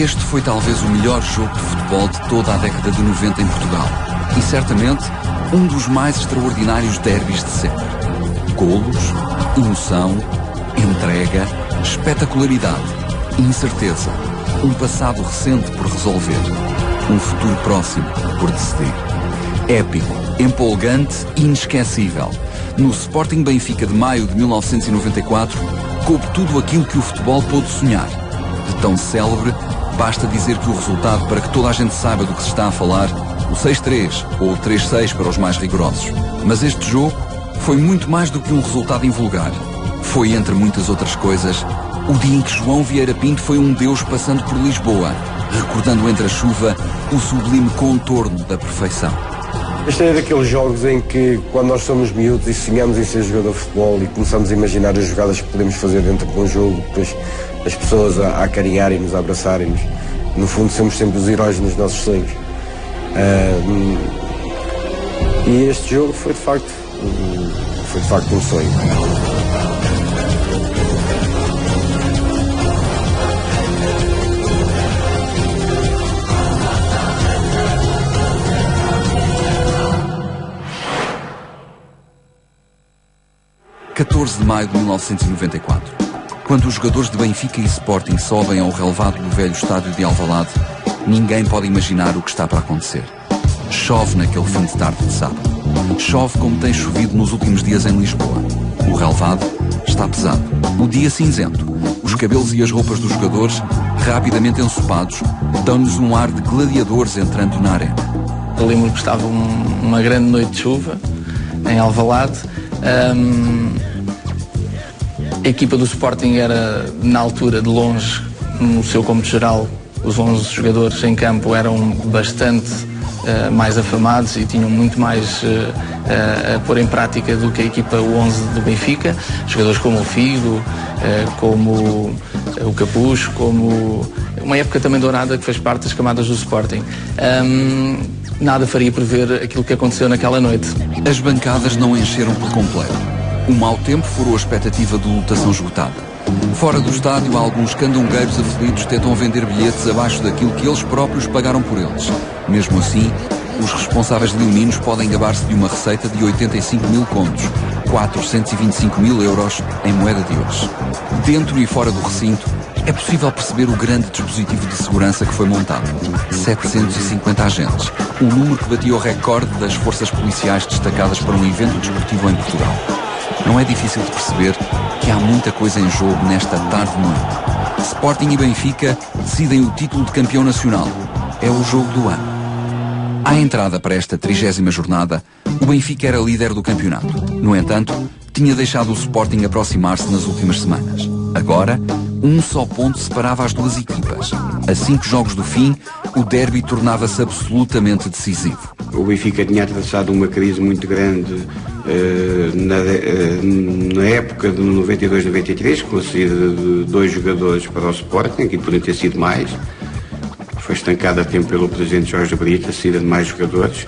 Este foi talvez o melhor jogo de futebol de toda a década de 90 em Portugal. E certamente um dos mais extraordinários derbys de sempre. Golos, emoção, entrega, espetacularidade, incerteza, um passado recente por resolver, um futuro próximo por decidir. Épico, empolgante e inesquecível. No Sporting Benfica de maio de 1994, coube tudo aquilo que o futebol pôde sonhar. De tão célebre, basta dizer que o resultado, para que toda a gente saiba do que se está a falar, o 6-3 ou o 3-6 para os mais rigorosos. Mas este jogo foi muito mais do que um resultado invulgar. Foi, entre muitas outras coisas, o dia em que João Vieira Pinto foi um deus passando por Lisboa, recordando entre a chuva o sublime contorno da perfeição. Este é daqueles jogos em que, quando nós somos miúdos e sonhamos em ser jogador de futebol e começamos a imaginar as jogadas que podemos fazer dentro de um jogo, depois as pessoas a acarinharem-nos, a abraçarem-nos, no fundo somos sempre os heróis nos nossos sonhos. E este jogo foi de facto um sonho. 14 de maio de 1994. Quando os jogadores de Benfica e Sporting sobem ao relevado do velho estádio de Alvalade, ninguém pode imaginar o que está para acontecer. Chove naquele fim de tarde de sábado. Chove como tem chovido nos últimos dias em Lisboa. O relevado está pesado. O dia cinzento. Os cabelos e as roupas dos jogadores, rapidamente ensopados, dão-nos um ar de gladiadores entrando na arena. Eu lembro que estava uma grande noite de chuva em Alvalade. A equipa do Sporting era, na altura, de longe, no seu cômputo geral, os 11 jogadores em campo eram bastante mais afamados e tinham muito mais a pôr em prática do que a equipa, o 11 do Benfica. Jogadores como o Figo, como o Capucho, como uma época também dourada que fez parte das camadas do Sporting. Nada faria prever aquilo que aconteceu naquela noite. As bancadas não encheram por completo. O mau tempo furou a expectativa de lotação esgotada. Fora do estádio, alguns candongueiros aflitos tentam vender bilhetes abaixo daquilo que eles próprios pagaram por eles. Mesmo assim, os responsáveis leoninos podem gabar-se de uma receita de 85 mil contos, 425 mil euros em moeda de hoje. Dentro e fora do recinto, é possível perceber o grande dispositivo de segurança que foi montado. 750 agentes, um número que batia o recorde das forças policiais destacadas para um evento desportivo em Portugal. Não é difícil de perceber que há muita coisa em jogo nesta tarde-noite. Sporting e Benfica decidem o título de campeão nacional. É o jogo do ano. À entrada para esta 30ª jornada, o Benfica era líder do campeonato. No entanto, tinha deixado o Sporting aproximar-se nas últimas semanas. Agora, um só ponto separava as duas equipas. A 5 jogos do fim, o derby tornava-se absolutamente decisivo. O Benfica tinha atravessado uma crise muito grande na época de 92-93, com a saída de 2 jogadores para o Sporting, que podiam ter sido mais. Foi estancado a tempo pelo presidente Jorge Brito, a saída de mais jogadores,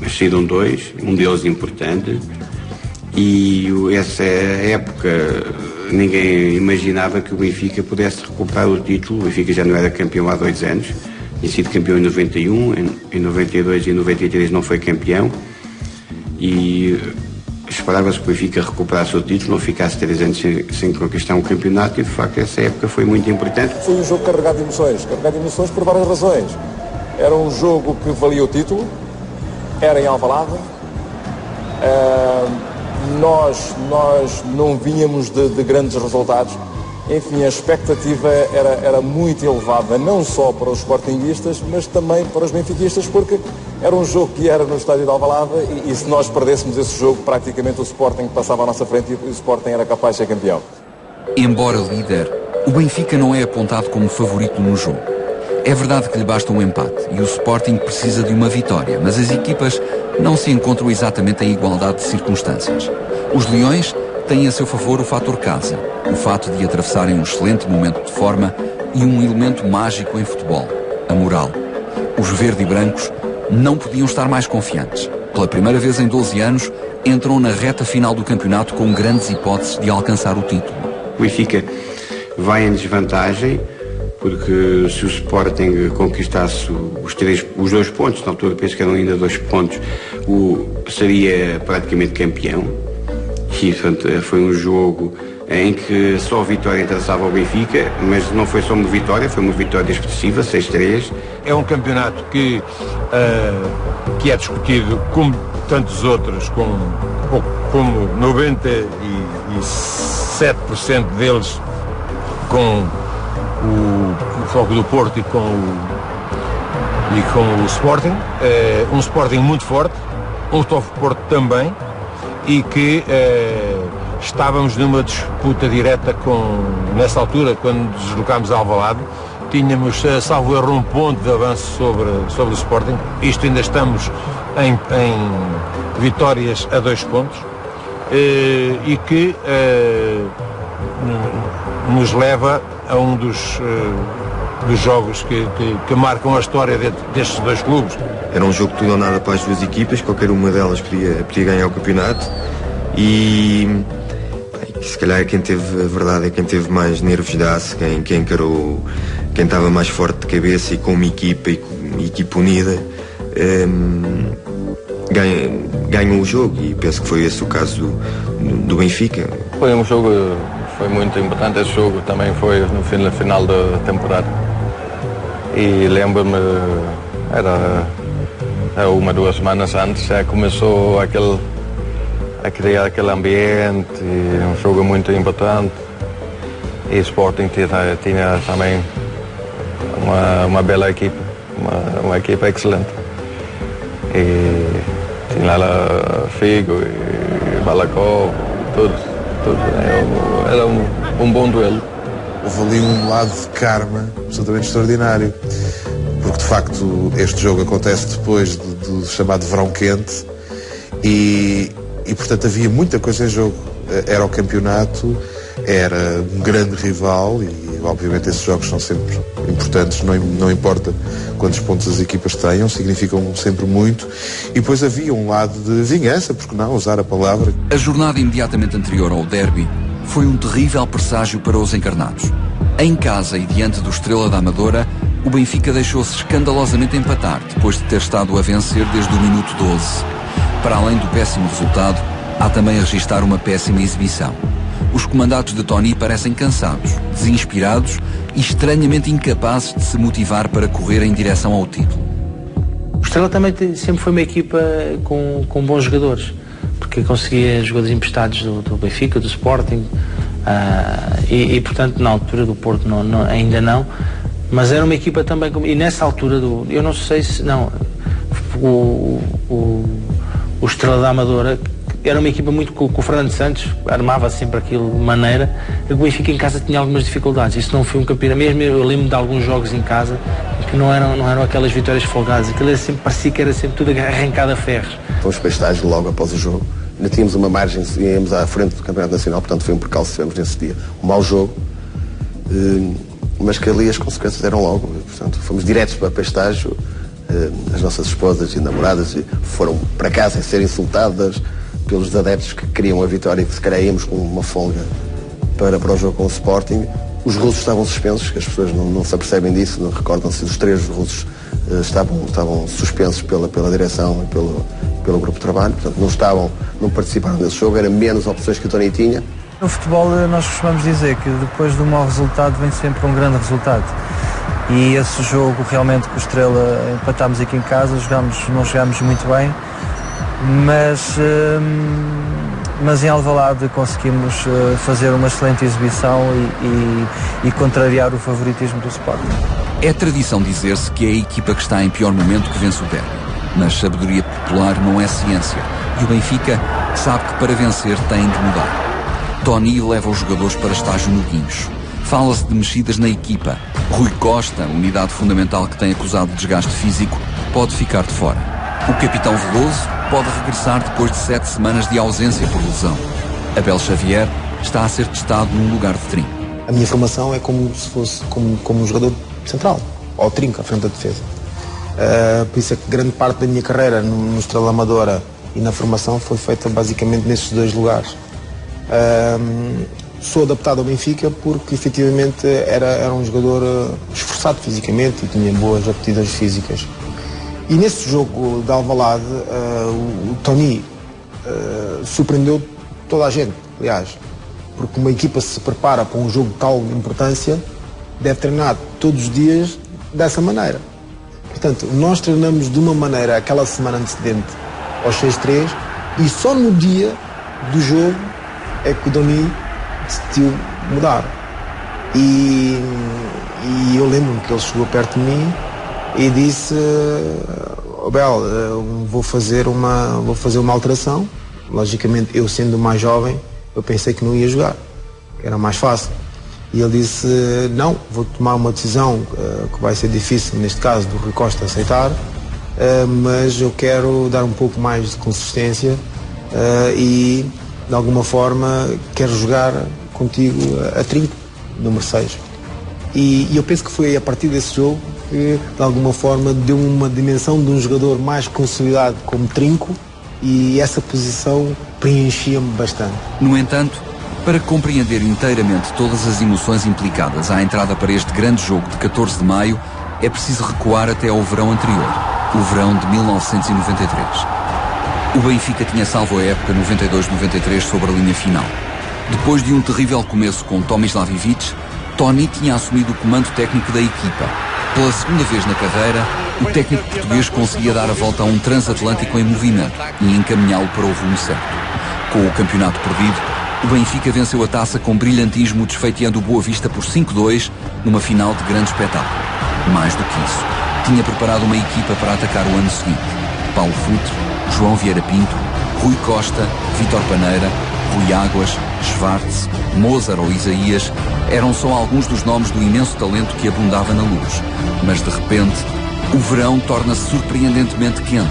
mas saíram 2, um deles importante. E essa época ninguém imaginava que o Benfica pudesse recuperar o título. O Benfica já não era campeão há 2 anos, tinha sido campeão em 91, em 92 e em 93 não foi campeão, e esperava-se que o Benfica recuperasse o título, não ficasse 3 anos sem conquistar um campeonato, e de facto essa época foi muito importante. Foi um jogo carregado de emoções por várias razões. Era um jogo que valia o título, era em Alvalade. Nós não vínhamos de grandes resultados. Enfim, a expectativa era muito elevada, não só para os sportinguistas, mas também para os benfiquistas, porque era um jogo que era no estádio de Alvalade e se nós perdêssemos esse jogo, praticamente o Sporting passava à nossa frente e o Sporting era capaz de ser campeão. Embora líder, o Benfica não é apontado como favorito no jogo. É verdade que lhe basta um empate e o Sporting precisa de uma vitória, mas as equipas não se encontram exatamente em igualdade de circunstâncias. Os Leões têm a seu favor o fator casa, o fato de atravessarem um excelente momento de forma e um elemento mágico em futebol, a moral. Os verde e brancos não podiam estar mais confiantes. Pela primeira vez em 12 anos, entram na reta final do campeonato com grandes hipóteses de alcançar o título. O Benfica vai em desvantagem, porque se o Sporting conquistasse os 2 pontos, na altura penso que eram ainda 2 pontos, seria praticamente campeão. E, portanto, foi um jogo em que só a vitória interessava ao Benfica, mas não foi só uma vitória, foi uma vitória expressiva, 6-3. É um campeonato que é discutido, como tantos outros, como 97% deles com o Foco do Porto e com o Sporting. Um Sporting muito forte, um Foco do Porto também, e que estávamos numa disputa direta nessa altura, quando deslocámos a Alvalade, tínhamos, salvo erro, um ponto de avanço sobre o Sporting. Isto ainda estamos em vitórias a 2 pontos, e que nos leva a um dos jogos que marcam a história destes 2 clubes. Era um jogo tudo ou nada para as 2 equipas, qualquer uma delas podia ganhar o campeonato, e se calhar quem teve, a verdade é quem teve mais nervos de aço, quem encarou, quem estava mais forte de cabeça e com uma equipa unida, ganhou o jogo, e penso que foi esse o caso do Benfica. Foi um jogo, foi muito importante. Esse jogo também foi no final da temporada, e lembro-me, era 1 ou 2 semanas antes, já começou a criar aquele ambiente, e um jogo muito importante. E o Sporting tinha também uma bela equipe, uma equipe excelente. E tinha lá Figo e Balakov, tudo. Era um bom duelo. Houve ali um lado de karma absolutamente extraordinário, porque de facto este jogo acontece depois do chamado verão quente, e portanto havia muita coisa em jogo. Era o campeonato, era um grande rival, e obviamente esses jogos são sempre importantes, não importa quantos pontos as equipas tenham, significam sempre muito. E depois havia um lado de vingança, porque não usar a palavra. A jornada imediatamente anterior ao derby foi um terrível presságio para os encarnados. Em casa e diante do Estrela da Amadora, o Benfica deixou-se escandalosamente empatar, depois de ter estado a vencer desde o minuto 12. Para além do péssimo resultado, há também a registrar uma péssima exibição. Os comandados de Tony parecem cansados, desinspirados e estranhamente incapazes de se motivar para correr em direção ao título. O Estrela também sempre foi uma equipa com bons jogadores, porque conseguia jogadores emprestados do Benfica, do Sporting, e portanto na altura do Porto ainda não, mas era uma equipa também, e nessa altura eu não sei se não, o Estrela da Amadora era uma equipa muito com o Fernando Santos, armava sempre aquilo de maneira que o Benfica em casa tinha algumas dificuldades. Isso não foi um campeonato, mesmo eu lembro de alguns jogos em casa que não eram aquelas vitórias folgadas, aquilo parecia que era sempre tudo arrancado a ferros. Fomos para estágio logo após o jogo, ainda tínhamos uma margem, íamos à frente do Campeonato Nacional, portanto foi um percalço que tivemos nesse dia. Um mau jogo, mas que ali as consequências eram logo, portanto fomos diretos para estágio. As nossas esposas e namoradas foram para casa a ser insultadas pelos adeptos que queriam a vitória, e que se calhar íamos com uma folga para o jogo com o Sporting. Os russos estavam suspensos, as pessoas não se apercebem disso, não recordam-se, os 3 russos estavam suspensos pela direção e pelo grupo de trabalho, portanto não participaram desse jogo, era menos opções que o Tony tinha. No futebol nós costumamos dizer que depois de um mau resultado vem sempre um grande resultado. E esse jogo realmente com o Estrela empatámos aqui em casa, não jogámos muito bem, mas em Alvalade conseguimos fazer uma excelente exibição e contrariar o favoritismo do Sporting. É tradição dizer-se que é a equipa que está em pior momento que vence o derby, mas sabedoria popular não é ciência, e o Benfica sabe que para vencer tem de mudar. Tony leva os jogadores para estágio no guincho. Fala-se de mexidas na equipa. Rui Costa, unidade fundamental que tem acusado de desgaste físico, pode ficar de fora. O capitão Veloso pode regressar depois de 7 semanas de ausência por lesão. Abel Xavier está a ser testado num lugar de trinco. A minha formação é como se fosse como um jogador central, ao trinco, à frente da defesa. Por isso é que grande parte da minha carreira no Estrela Amadora e na formação foi feita basicamente nesses 2 lugares. sou adaptado ao Benfica porque efetivamente era um jogador esforçado fisicamente e tinha boas aptidões físicas. E nesse jogo de Alvalade, o Tony surpreendeu toda a gente, aliás, porque uma equipa se prepara para um jogo de tal importância, deve treinar todos os dias dessa maneira. Portanto, nós treinamos de uma maneira aquela semana antecedente aos 6-3 e só no dia do jogo é que o Tony decidiu mudar. E eu lembro-me que ele chegou perto de mim e disse: Bel, vou fazer uma alteração. Logicamente, eu sendo mais jovem, eu pensei que não ia jogar, que era mais fácil. E ele disse: não, vou tomar uma decisão que vai ser difícil, neste caso do Rui Costa aceitar, mas eu quero dar um pouco mais de consistência e de alguma forma quero jogar contigo a trinco, número 6. E eu penso que foi a partir desse jogo que de alguma forma deu uma dimensão de um jogador mais consolidado como trinco, e essa posição preenchia-me bastante. No entanto, para compreender inteiramente todas as emoções implicadas à entrada para este grande jogo de 14 de maio, é preciso recuar até ao verão anterior, o verão de 1993. O Benfica tinha salvo a época 92-93 sobre a linha final. Depois de um terrível começo com Tomislav Ivic, Tony tinha assumido o comando técnico da equipa. Pela segunda vez na carreira, o técnico português conseguia dar a volta a um transatlântico em movimento e encaminhá-lo para o rumo certo. Com o campeonato perdido, o Benfica venceu a taça com brilhantismo, desfeiteando o Boa Vista por 5-2 numa final de grande espetáculo. Mais do que isso, tinha preparado uma equipa para atacar o ano seguinte. Paulo Futre, João Vieira Pinto, Rui Costa, Vítor Paneira, Rui Águas, Schwartz, Mozart ou Isaías eram só alguns dos nomes do imenso talento que abundava na Luz. Mas de repente, o verão torna-se surpreendentemente quente,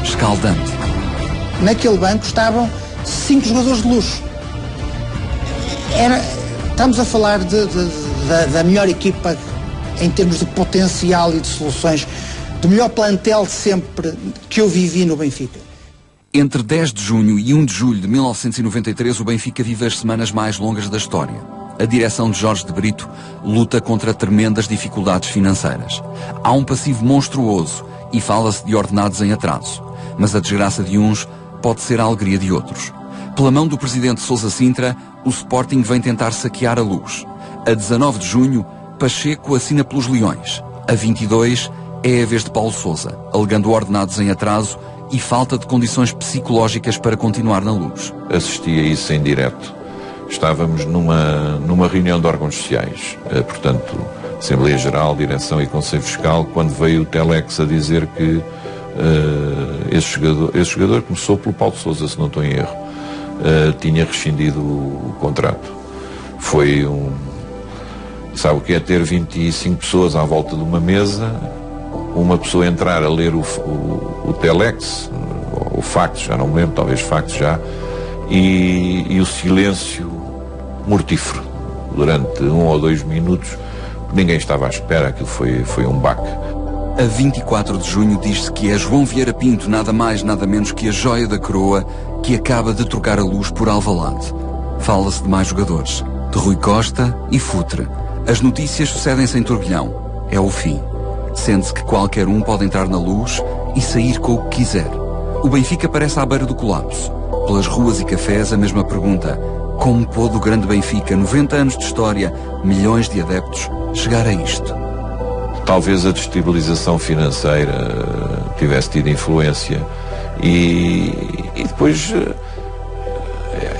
escaldante. Naquele banco estavam 5 jogadores de luxo. Estamos a falar da melhor equipa em termos de potencial e de soluções, do melhor plantel de sempre que eu vivi no Benfica. Entre 10 de junho e 1 de julho de 1993, o Benfica vive as semanas mais longas da história. A direção de Jorge de Brito luta contra tremendas dificuldades financeiras. Há um passivo monstruoso e fala-se de ordenados em atraso. Mas a desgraça de uns pode ser a alegria de outros. Pela mão do presidente Sousa Sintra, o Sporting vem tentar saquear a Luz. A 19 de junho, Pacheco assina pelos Leões. A 22 é a vez de Paulo Sousa, alegando ordenados em atraso e falta de condições psicológicas para continuar na Luz. Assisti a isso em direto. Estávamos numa reunião de órgãos sociais, portanto, Assembleia Geral, Direção e Conselho Fiscal, quando veio o Telex a dizer que esse jogador começou pelo Paulo Sousa, se não estou em erro, tinha rescindido o contrato. Foi sabe o que é ter 25 pessoas à volta de uma mesa, uma pessoa entrar a ler o Telex, o fax, já não me lembro, talvez fax já, e o silêncio mortífero durante 1 ou 2 minutos, ninguém estava à espera, aquilo foi um baque. A 24 de junho diz-se que é João Vieira Pinto, nada mais nada menos que a joia da coroa, que acaba de trocar a Luz por Alvalade. Fala-se de mais jogadores, de Rui Costa e Futre. As notícias sucedem-se em turbilhão. É o fim. Sente-se que qualquer um pode entrar na Luz e sair com o que quiser. O Benfica parece à beira do colapso. Pelas ruas e cafés a mesma pergunta: como pôde o grande Benfica, 90 anos de história, milhões de adeptos, chegar a isto? Talvez a destabilização financeira tivesse tido influência e depois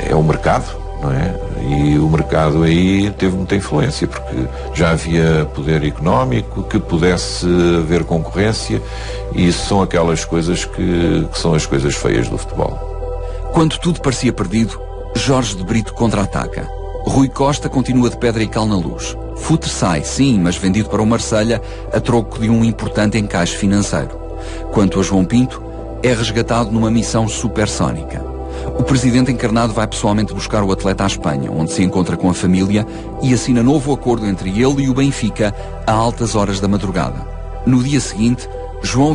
é o mercado, não é? E o mercado aí teve muita influência, porque já havia poder económico, que pudesse haver concorrência, e isso são aquelas coisas que são as coisas feias do futebol. Quando tudo parecia perdido, Jorge de Brito contra-ataca. Rui Costa continua de pedra e cal na Luz. Futre sai, sim, mas vendido para o Marselha a troco de um importante encaixe financeiro. Quanto a João Pinto, é resgatado numa missão supersónica. O presidente encarnado vai pessoalmente buscar o atleta à Espanha, onde se encontra com a família e assina novo acordo entre ele e o Benfica a altas horas da madrugada. No dia seguinte, João